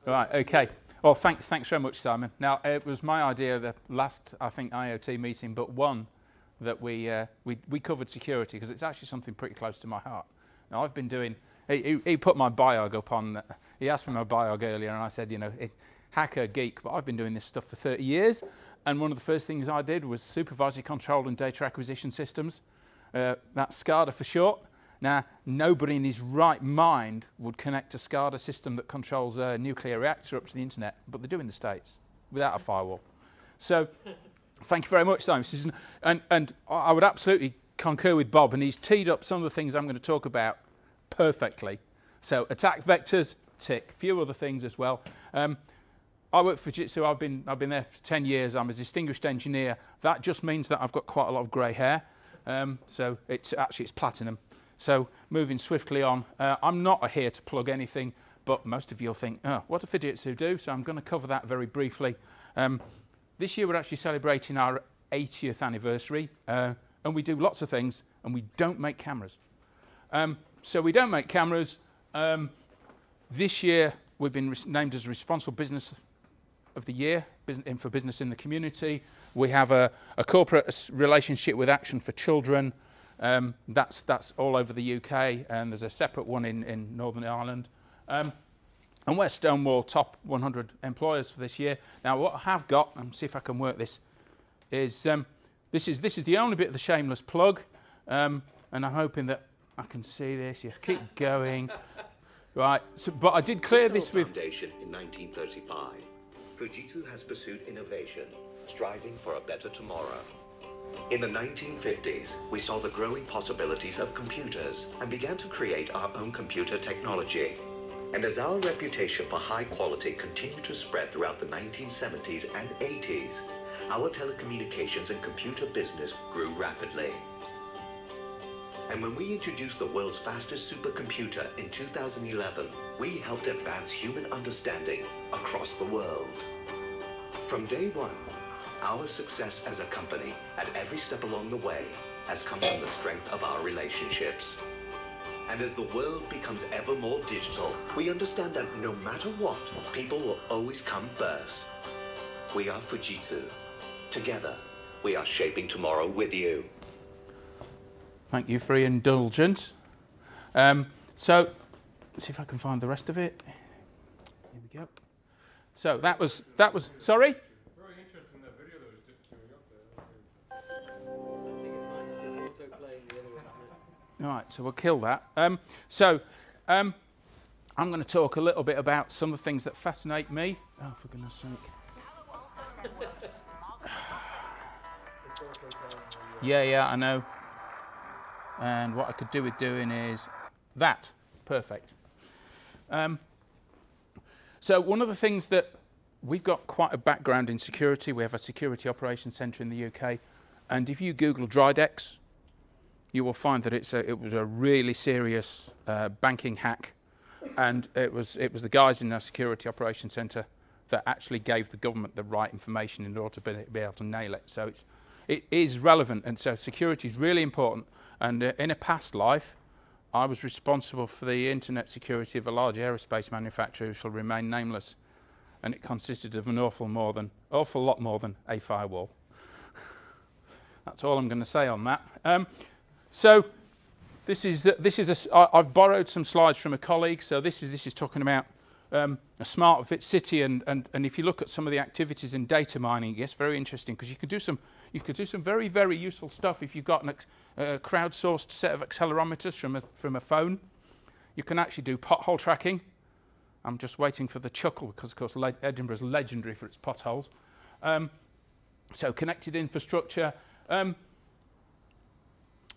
Right, okay. Well, thanks very much, Simon. Now, it was my idea, the last, I think, IoT meeting, but one that we covered security, because it's actually something pretty close to my heart. Now, I've been doing, he put my biog up on, he asked for my biog earlier, and I said, you know, hacker, geek, but I've been doing this stuff for 30 years, and one of the first things I did was supervisory control and data acquisition systems. That's SCADA for short. Now, nobody in his right mind would connect a SCADA system that controls a nuclear reactor up to the internet, but they do in the States without a firewall. So, thank you very much, Simon. And I would absolutely concur with Bob, and he's teed up some of the things I'm going to talk about perfectly. So, attack vectors, tick. A few other things as well. I work for Fujitsu. I've been there for 10 years. I'm a distinguished engineer. That just means that I've got quite a lot of grey hair. So it's platinum. So moving swiftly on, I'm not here to plug anything, but most of you will think, oh, what do Fujitsu do? So I'm going to cover that very briefly. This year we're actually celebrating our 80th anniversary, and we do lots of things, and we don't make cameras. So we don't make cameras. This year we've been named as Responsible Business of the Year for business in the community. We have a corporate relationship with Action for Children. That's all over the UK, and there's a separate one in Northern Ireland. And we're Stonewall top 100 employers for this year. Now, what I have got, and see if I can work this, is this is the only bit of the shameless plug, and I'm hoping that I can see this. Yes, keep going. Right, so, but I did clear this with... Foundation in 1935. Fujitsu has pursued innovation, striving for a better tomorrow. In the 1950s, we saw the growing possibilities of computers and began to create our own computer technology. And as our reputation for high quality continued to spread throughout the 1970s and 80s, our telecommunications and computer business grew rapidly. And when we introduced the world's fastest supercomputer in 2011, we helped advance human understanding across the world. From day one, our success as a company at every step along the way has come from the strength of our relationships. And as the world becomes ever more digital, we understand that no matter what, people will always come first. We are Fujitsu. Together, we are shaping tomorrow with you. Thank you for your indulgence. So, let's see if I can find the rest of it. Here we go. So that was, sorry? Very interesting, that video that was just queuing up there. I think it might, it's auto-playing the other one, isn't it? All right, so we'll kill that. I'm going to talk a little bit about some of the things that fascinate me. Oh, for goodness sake. Yeah, I know. And what I could do with doing is that. Perfect. So one of the things that we've got quite a background in security. We have a security operations centre in the UK. And if you Google Drydex, you will find that it was a really serious banking hack. And it was the guys in our security operations centre that actually gave the government the right information in order to be able to nail it. So it is relevant, and so security is really important. And in a past life, I was responsible for the internet security of a large aerospace manufacturer who shall remain nameless, and it consisted of an awful lot more than a firewall. That's all I'm going to say on that. So I've borrowed some slides from a colleague. So this is talking about a smart city, and if you look at some of the activities in data mining, it gets very interesting, because you could do some very, very useful stuff if you've got a crowdsourced set of accelerometers from a phone. You can actually do pothole tracking. I'm just waiting for the chuckle, because of course Edinburgh is legendary for its potholes. So connected infrastructure.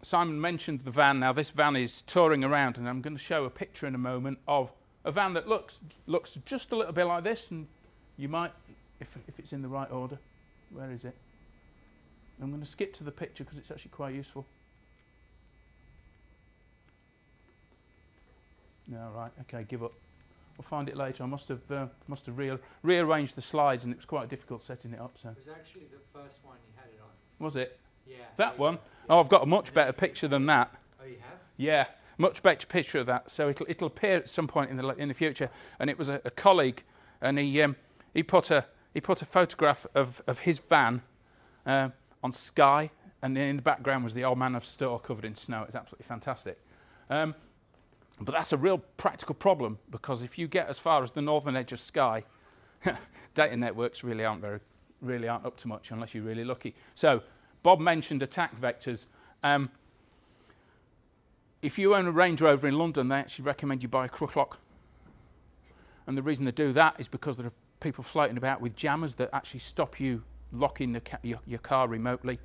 Simon mentioned the van. Now this van is touring around, and I'm going to show a picture in a moment of a van that looks just a little bit like this, and you might, if it's in the right order, where is it? I'm going to skip to the picture because it's actually quite useful. No, right, okay, give up. We'll find it later. I must have rearranged the slides, and it was quite difficult setting it up. So. It was actually the first one you had it on. Was it? Yeah. That one? Yeah. Oh, I've got a much better picture than that. Oh, you have? Yeah, much better picture of that. So it'll appear at some point in the future. And it was a colleague and he put a photograph of his van on Sky, and in the background was the old man of store covered in snow. It's absolutely fantastic. But that's a real practical problem, because if you get as far as the northern edge of Skye, data networks really aren't up to much unless you're really lucky. So Bob mentioned attack vectors. If you own a Range Rover in London, they actually recommend you buy a crook lock. And the reason they do that is because there are people floating about with jammers that actually stop you locking your car remotely.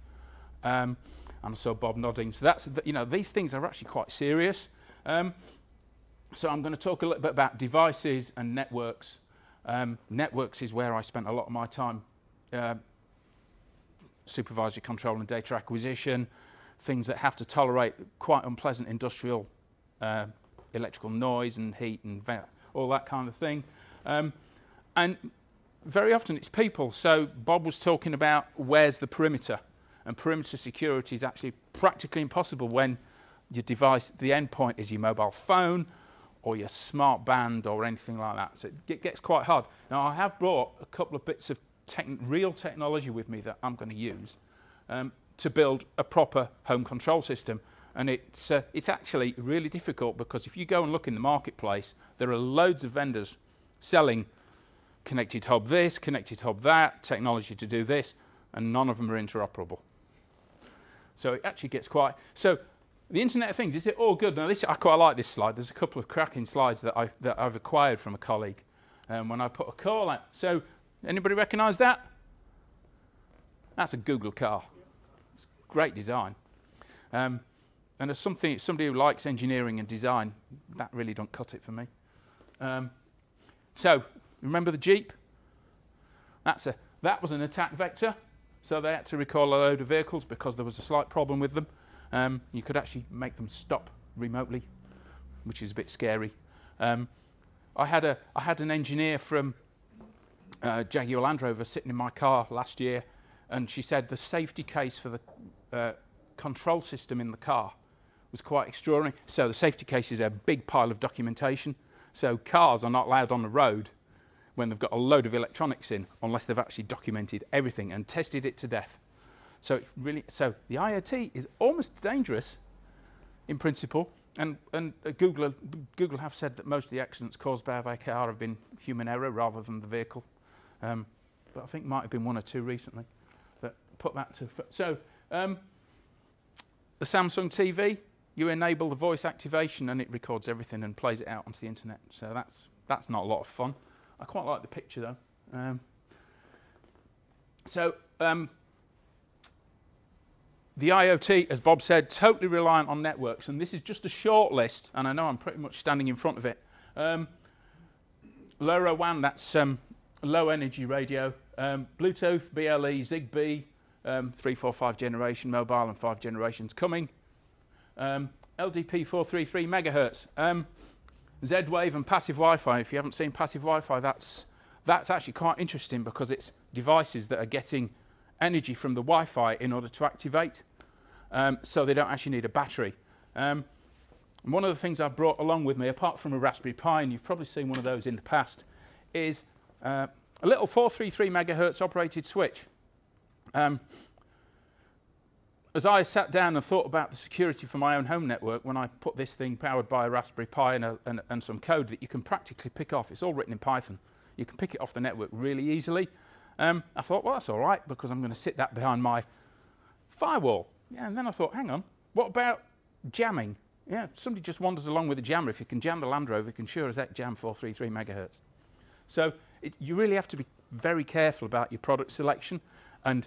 And I saw Bob nodding. So that's, these things are actually quite serious. So I'm going to talk a little bit about devices and networks. Networks is where I spent a lot of my time. Supervisory control and data acquisition, things that have to tolerate quite unpleasant industrial electrical noise and heat and all that kind of thing. And very often it's people. So Bob was talking about where's the perimeter, and perimeter security is actually practically impossible when your device, the endpoint is your mobile phone or your smart band or anything like that. So it gets quite hard. Now I have brought a couple of bits of real technology with me that I'm going to use to build a proper home control system. And it's actually really difficult, because if you go and look in the marketplace, there are loads of vendors selling connected hub this, connected hub that, technology to do this, and none of them are interoperable. So it actually gets quite... So the Internet of Things, is it all good? Now I quite like this slide. There's a couple of cracking slides that I've acquired from a colleague when I put a call out. So anybody recognise that? That's a Google car. It's great design. And as somebody who likes engineering and design, that really don't cut it for me. So remember the Jeep? That was an attack vector. So they had to recall a load of vehicles because there was a slight problem with them. You could actually make them stop remotely, which is a bit scary. I had an engineer from Jaguar Land Rover sitting in my car last year, and she said the safety case for the control system in the car was quite extraordinary. So the safety case is a big pile of documentation. So cars are not allowed on the road when they've got a load of electronics in, unless they've actually documented everything and tested it to death. So so the IoT is almost dangerous in principle, and Google have said that most of the accidents caused by their car have been human error rather than the vehicle. But I think might have been one or two recently that put that to... So the Samsung TV, you enable the voice activation and it records everything and plays it out onto the internet. So that's not a lot of fun. I quite like the picture though. The IoT, as Bob said, totally reliant on networks, and this is just a short list, and I know I'm pretty much standing in front of it. LoRaWAN, that's low energy radio. Bluetooth, BLE, Zigbee, 3, 4, 5 generation mobile and 5 generations coming. LDP 433 megahertz. Z-Wave and passive Wi-Fi. If you haven't seen passive Wi-Fi, that's actually quite interesting, because it's devices that are getting energy from the Wi-Fi in order to activate, so they don't actually need a battery. And one of the things I've brought along with me, apart from a Raspberry Pi, and you've probably seen one of those in the past, is a little 433 megahertz operated switch. As I sat down and thought about the security for my own home network, when I put this thing powered by a Raspberry Pi and some code that you can practically pick off, it's all written in Python, you can pick it off the network really easily. I thought, well, that's all right, because I'm going to sit that behind my firewall. Yeah, and then I thought, hang on, what about jamming? Yeah, somebody just wanders along with a jammer. If you can jam the Land Rover, you can sure as heck jam 433 megahertz. So you really have to be very careful about your product selection and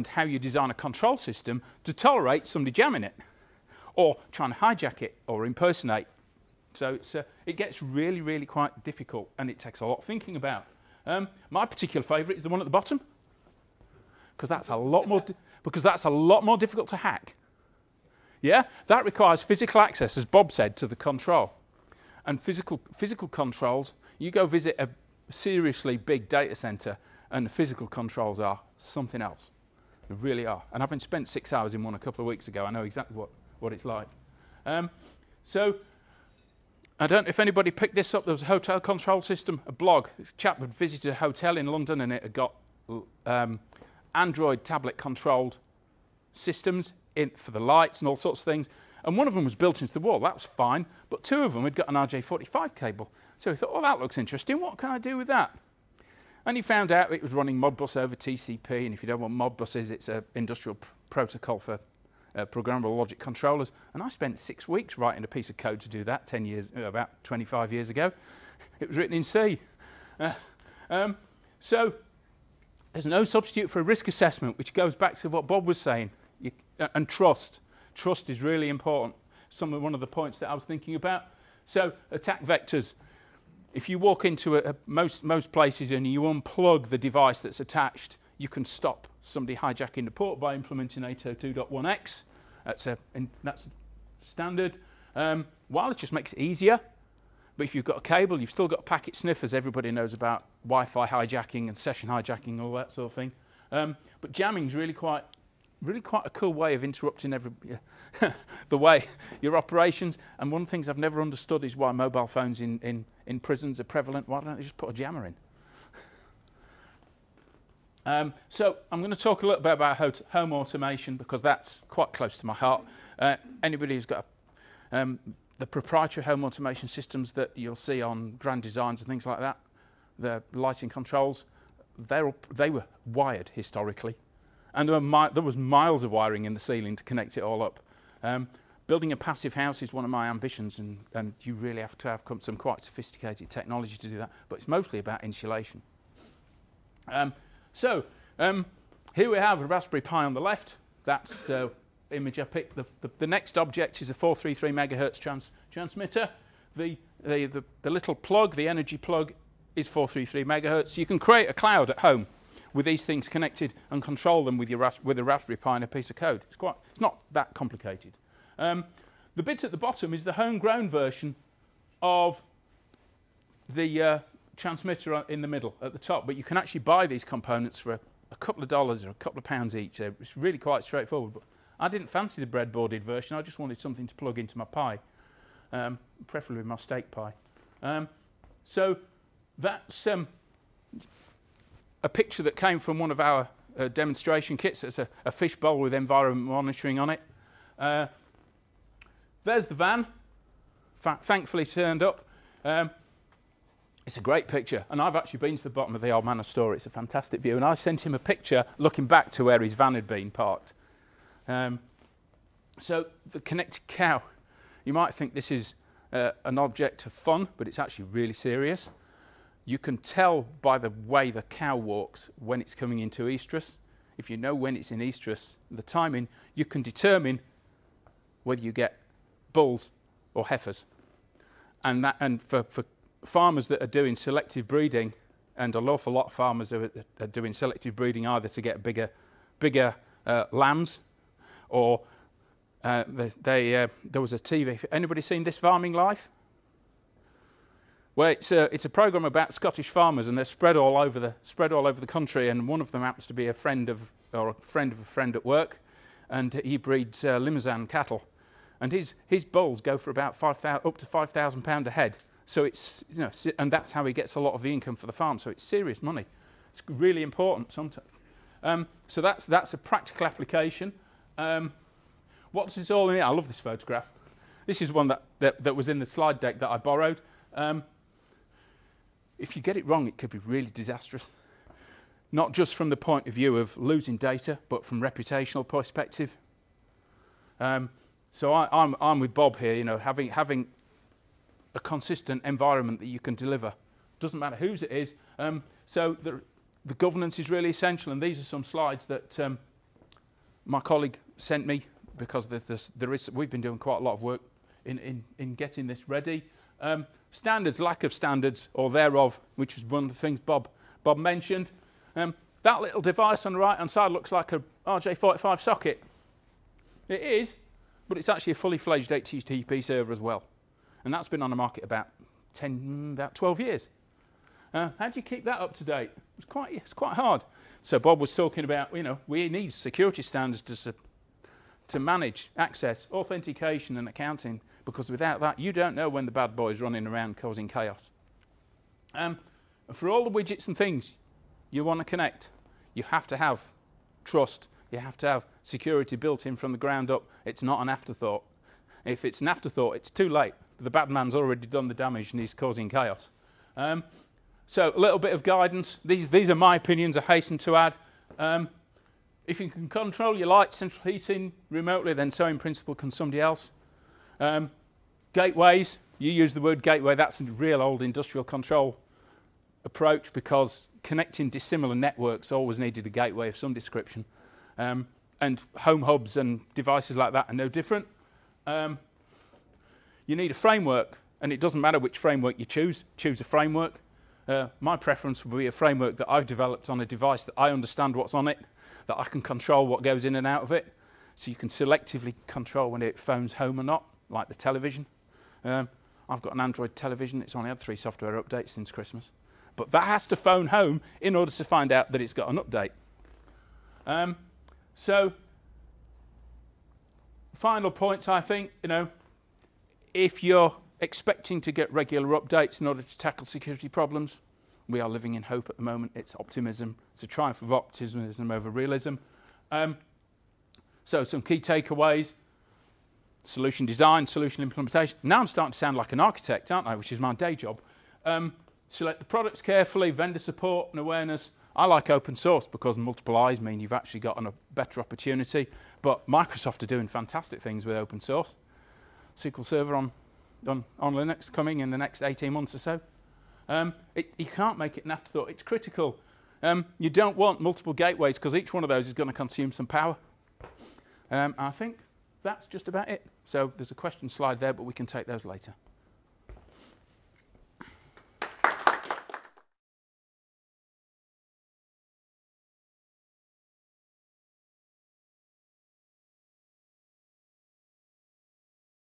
how you design a control system to tolerate somebody jamming it or trying to hijack it or impersonate. So it gets really, really quite difficult, and it takes a lot of thinking about. My particular favourite is the one at the bottom, because that's a lot more difficult to hack. Yeah, that requires physical access, as Bob said, to the control. And physical controls, you go visit a seriously big data centre, and the physical controls are something else. They really are. And having spent 6 hours in one a couple of weeks ago, I know exactly what it's like. So I don't know if anybody picked this up. There was a hotel control system, a blog. This chap had visited a hotel in London and it had got Android tablet controlled systems in for the lights and all sorts of things. And one of them was built into the wall. That was fine. But two of them had got an RJ45 cable. So he thought, oh, that looks interesting. What can I do with that? And he found out it was running Modbus over TCP. And if you don't know what Modbus is, it's an industrial protocol for programmable logic controllers. And I spent 6 weeks writing a piece of code to do that about 25 years ago. It was written in C. So there's no substitute for a risk assessment, which goes back to what Bob was saying. And trust. Trust is really important. One of the points that I was thinking about. So attack vectors. If you walk into most places and you unplug the device that's attached, you can stop somebody hijacking the port by implementing 802.1x. That's standard. Wireless just makes it easier. But if you've got a cable, you've still got packet sniffers. Everybody knows about Wi-Fi hijacking and session hijacking, all that sort of thing. But jamming is really quite a cool way of interrupting the way your operations. And one of the things I've never understood is why mobile phones in prisons are prevalent. Why don't they just put a jammer in? So I'm going to talk a little bit about home automation because that's quite close to my heart. Anybody who's got the proprietary home automation systems that you'll see on Grand Designs and things like that, the lighting controls, they were wired historically. And there was miles of wiring in the ceiling to connect it all up. Building a passive house is one of my ambitions, and you really have to have some quite sophisticated technology to do that. But it's mostly about insulation. Here we have a Raspberry Pi on the left. That's the image I picked. The next object is a 433 megahertz transmitter. The little plug, the energy plug, is 433 megahertz. You can create a cloud at home with these things connected and control them with a Raspberry Pi and a piece of code. It's not that complicated. The bit at the bottom is the homegrown version of the transmitter in the middle at the top, but you can actually buy these components for a couple of dollars or a couple of pounds each. It's really quite straightforward. But I didn't fancy the breadboarded version. I just wanted something to plug into my Pi, preferably my steak Pi. So that's a picture that came from one of our demonstration kits. It's a fishbowl with environment monitoring on it. There's the van, thankfully turned up. It's a great picture, and I've actually been to the bottom of the Old Manor store. It's a fantastic view, and I sent him a picture looking back to where his van had been parked. So the connected cow, you might think this is an object of fun, but it's actually really serious. You can tell by the way the cow walks when it's coming into estrus. If you know when it's in estrus, the timing, you can determine whether you get bulls or heifers. And for farmers that are doing selective breeding, and an awful lot of farmers are doing selective breeding either to get bigger lambs, or there was a TV. Anybody seen This Farming Life? Well, it's a program about Scottish farmers, and they're spread all over the country. And one of them happens to be a friend of a friend at work, and he breeds Limousin cattle, and his bulls go for about up to £5,000 a head. So it's and that's how he gets a lot of the income for the farm. So it's serious money. It's really important sometimes. So that's a practical application. What does it all mean? I love this photograph. This is one that was in the slide deck that I borrowed. If you get it wrong, it could be really disastrous. Not just from the point of view of losing data, but from reputational perspective. So I'm with Bob here. Having a consistent environment that you can deliver. Doesn't matter whose it is. So the governance is really essential, and these are some slides that my colleague sent me because we've been doing quite a lot of work in getting this ready. Standards, lack of standards, or thereof, which is one of the things Bob mentioned. That little device on the right-hand side looks like a RJ45 socket. It is, but it's actually a fully fledged HTTP server as well. And that's been on the market about 12 years. How do you keep that up to date? It's quite hard. So Bob was talking about, we need security standards to manage access, authentication and accounting, because without that you don't know when the bad boy's running around causing chaos. For all the widgets and things you want to connect, you have to have trust, you have to have security built in from the ground up. It's not an afterthought. If it's an afterthought, it's too late. The bad man's already done the damage and he's causing chaos. So a little bit of guidance. These are my opinions, I hasten to add. If you can control your lights, central heating remotely, then so in principle can somebody else. Gateways, you use the word gateway, that's a real old industrial control approach, because connecting dissimilar networks always needed a gateway of some description. And home hubs and devices like that are no different. You need a framework, and it doesn't matter which framework you choose a framework. My preference would be a framework that I've developed on a device that I understand what's on it, that I can control what goes in and out of it, so you can selectively control when it phones home or not, like the television. I've got an Android television, it's only had 3 software updates since Christmas. But that has to phone home in order to find out that it's got an update. So, final points, I think, if you're expecting to get regular updates in order to tackle security problems, we are living in hope at the moment. It's optimism. It's a triumph of optimism over realism. So some key takeaways: solution design, solution implementation. Now I'm starting to sound like an architect, aren't I, which is my day job. Select the products carefully, vendor support and awareness. I like open source because multiple eyes mean you've actually got a better opportunity. But Microsoft are doing fantastic things with open source. SQL Server on Linux coming in the next 18 months or so. You can't make it an afterthought. It's critical. You don't want multiple gateways because each one of those is going to consume some power. I think that's just about it. So there's a question slide there, but we can take those later.